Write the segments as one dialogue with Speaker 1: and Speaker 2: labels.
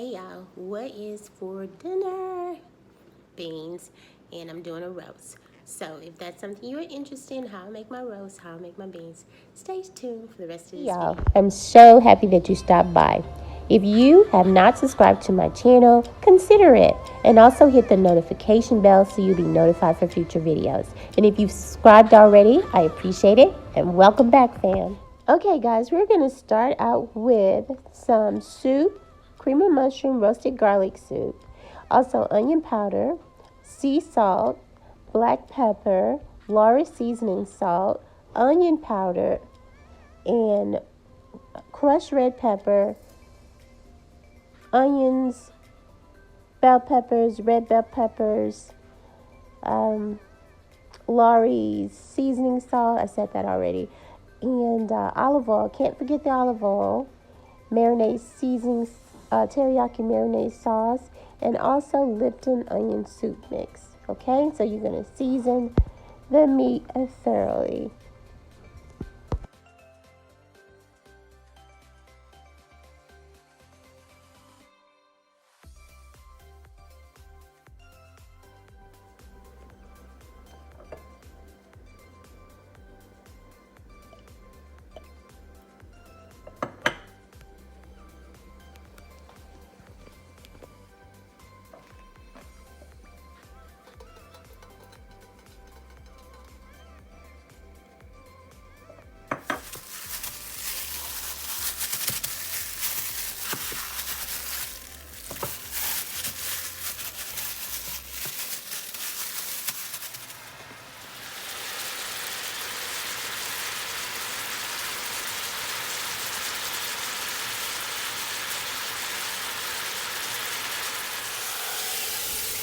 Speaker 1: Hey y'all, what is for dinner? Beans, and I'm doing a roast. So if that's something you're interested in, how I make my roast, how I make my beans, stay tuned for the rest of this
Speaker 2: Y'all,
Speaker 1: video.
Speaker 2: I'm so happy that you stopped by. If you have not subscribed to my channel, consider it. And also hit the notification bell so you'll be notified for future videos. And if you've subscribed already, I appreciate it. And welcome back, fam. Okay, guys, we're going to start out with some soup, cream of mushroom roasted garlic soup. Also onion powder, sea salt, black pepper, Laura seasoning salt, onion powder, and crushed red pepper, onions, bell peppers, red bell peppers, Lori's seasoning salt. I said that already. And olive oil. Can't forget the olive oil. Marinade seasoning, teriyaki marinade sauce, and also Lipton onion soup mix. Okay, so you're going to season the meat thoroughly.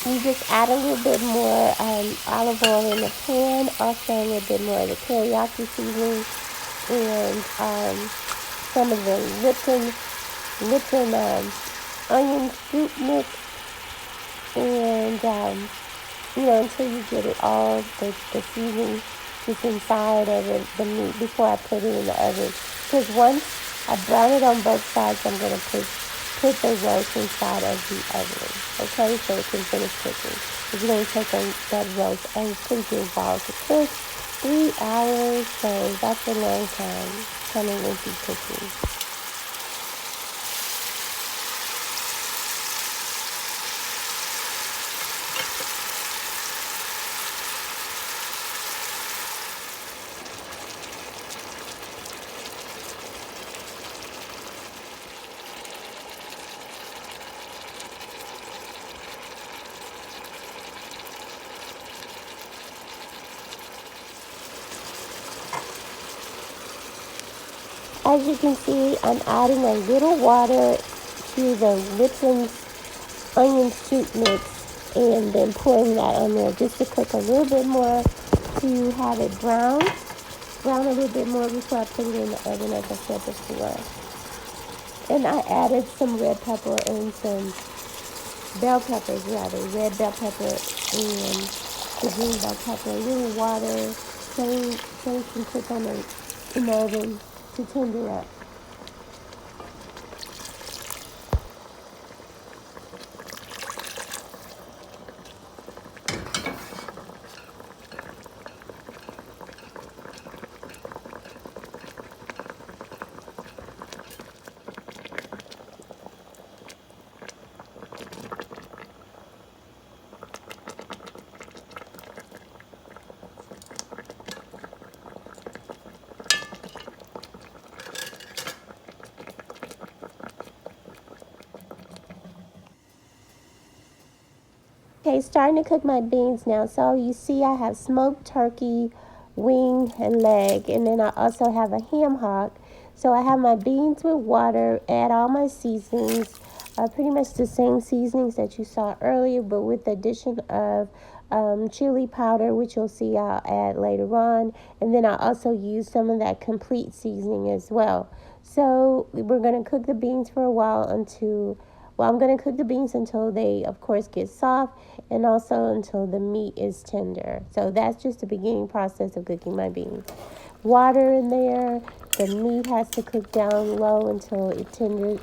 Speaker 2: You just add a little bit more olive oil in the pan, also a little bit more of the teriyaki seasoning, and some of the Lipton onion soup mix, and until you get it all the seasoning just inside of the meat before I put it in the oven. Because once I brown it on both sides, I'm gonna put the roast inside of the oven. Okay, so it can finish cooking. It's gonna take that roast a pretty good while to cook. 3 hours, so that's a long time coming into cooking. As you can see, I'm adding a little water to the Lipton's onion soup mix and then pouring that on there just to cook a little bit more to have it brown a little bit more before I put it in the oven, as I said before. And I added some red pepper and some bell peppers, rather, red bell pepper and the green bell pepper, a little water so it can cook in the oven to tender up. Okay, starting to cook my beans now. So you see I have smoked turkey, wing, and leg. And then I also have a ham hock. So I have my beans with water, add all my seasonings. Pretty much the same seasonings that you saw earlier, but with the addition of chili powder, which you'll see I'll add later on. And then I also use some of that complete seasoning as well. So we're going to cook the beans for a while I'm going to cook the beans until they, of course, get soft and also until the meat is tender. So that's just the beginning process of cooking my beans. Water in there. The meat has to cook down low until it tender,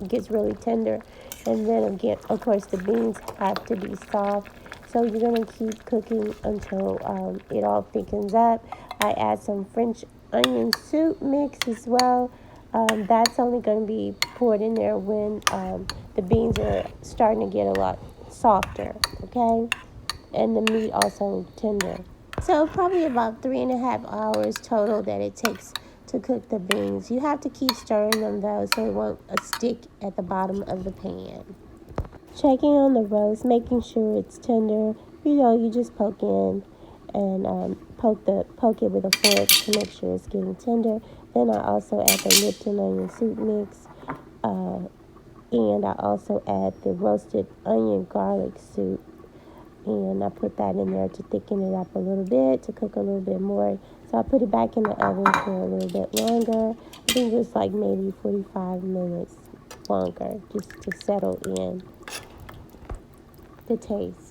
Speaker 2: gets really tender. And then again, of course, the beans have to be soft. So you're going to keep cooking until it all thickens up. I add some French onion soup mix as well. That's only going to be poured in there when the beans are starting to get a lot softer, okay? And the meat also tender. So probably about 3.5 hours total that it takes to cook the beans. You have to keep stirring them though so it won't stick at the bottom of the pan. Checking on the roast, making sure it's tender. You just poke in and poke it with a fork to make sure it's getting tender. Then I also add the Lipton onion soup mix, and I also add the roasted onion garlic soup. And I put that in there to thicken it up a little bit, to cook a little bit more. So I put it back in the oven for a little bit longer. I think it's like maybe 45 minutes longer, just to settle in the taste.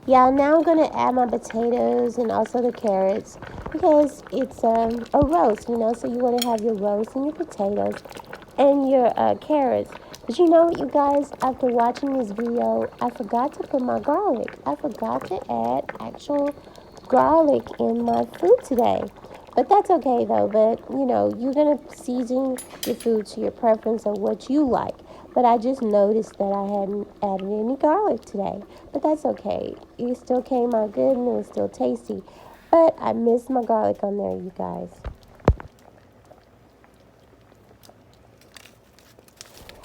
Speaker 2: Yeah, now I'm going to add my potatoes and also the carrots because it's a roast, so you want to have your roast and your potatoes and your carrots. But you know what, you guys, after watching this video, I forgot to put my garlic. I forgot to add actual garlic in my food today. But that's okay though. But you're going to season your food to your preference of what you like. But I just noticed that I hadn't added any garlic today. But that's okay. It still came out good and it was still tasty. But I missed my garlic on there, you guys.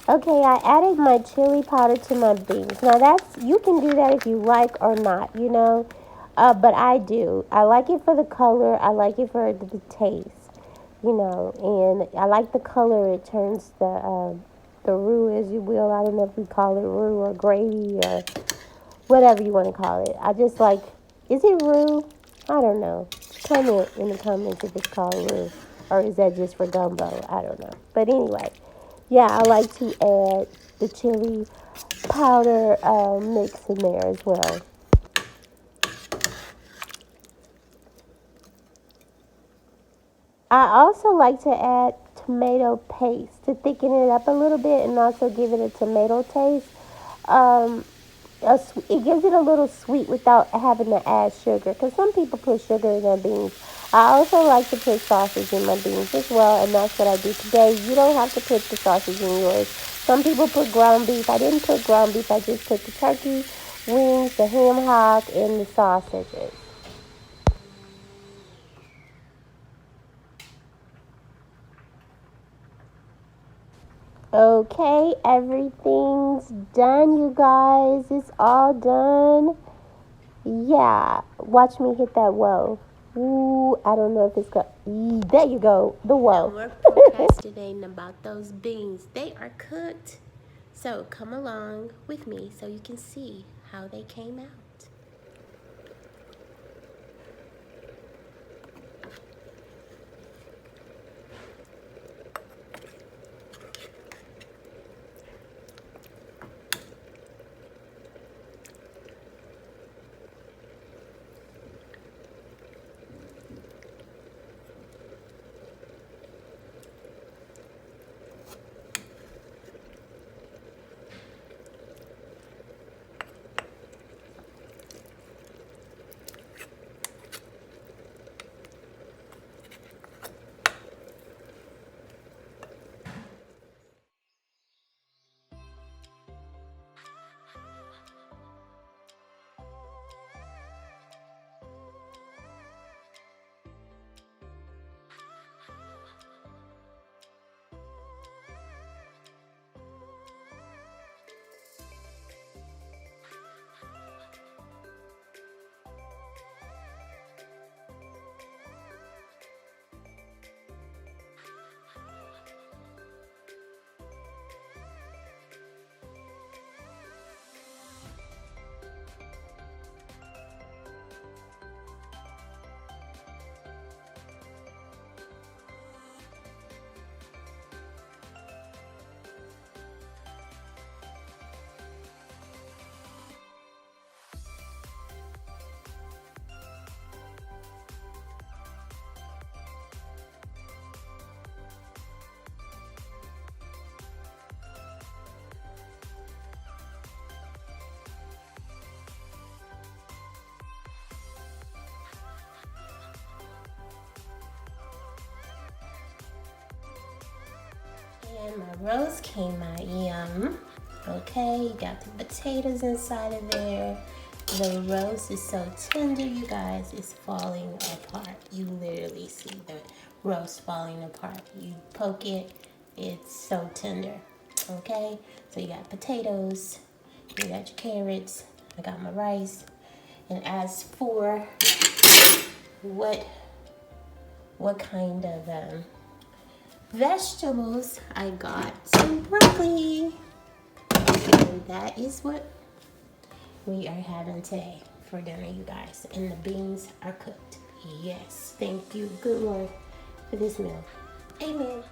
Speaker 2: Okay, I added my chili powder to my beans. Now you can do that if you like or not, but I do. I like it for the color. I like it for the taste, and I like the color. It turns the roux, as you will. I don't know if we call it roux or gravy or whatever you want to call it. I just like, is it roux? I don't know. Comment in the comments if it's called roux, or is that just for gumbo? I don't know. But anyway, yeah, I like to add the chili powder mix in there as well. I also like to add tomato paste to thicken it up a little bit and also give it a tomato taste. Um, it gives it a little sweet without having to add sugar, because some people put sugar in their beans. I also like to put sausage in my beans as well, and that's what I do today. You don't have to put the sausage in yours. Some people put ground beef. I didn't put ground beef. I just put the turkey wings, the ham hock, and the sausages. Okay, everything's done, you guys. It's all done. Yeah, watch me hit that whoa. Ooh, I don't know if it's got. There you go, the whoa.
Speaker 1: No more procrastinating about those beans. They are cooked. So come along with me so you can see how they came out. roast came out yum. Okay, you got the potatoes inside of there. The roast is so tender, you guys, it's falling apart. You literally see the roast falling apart. You poke it, it's so tender. Okay, so you got potatoes, you got your carrots, I got my rice. And as for what kind of vegetables, I got some broccoli. And that is what we are having today for dinner, you guys. And the beans are cooked. Yes, thank you, good Lord, for this meal. Amen.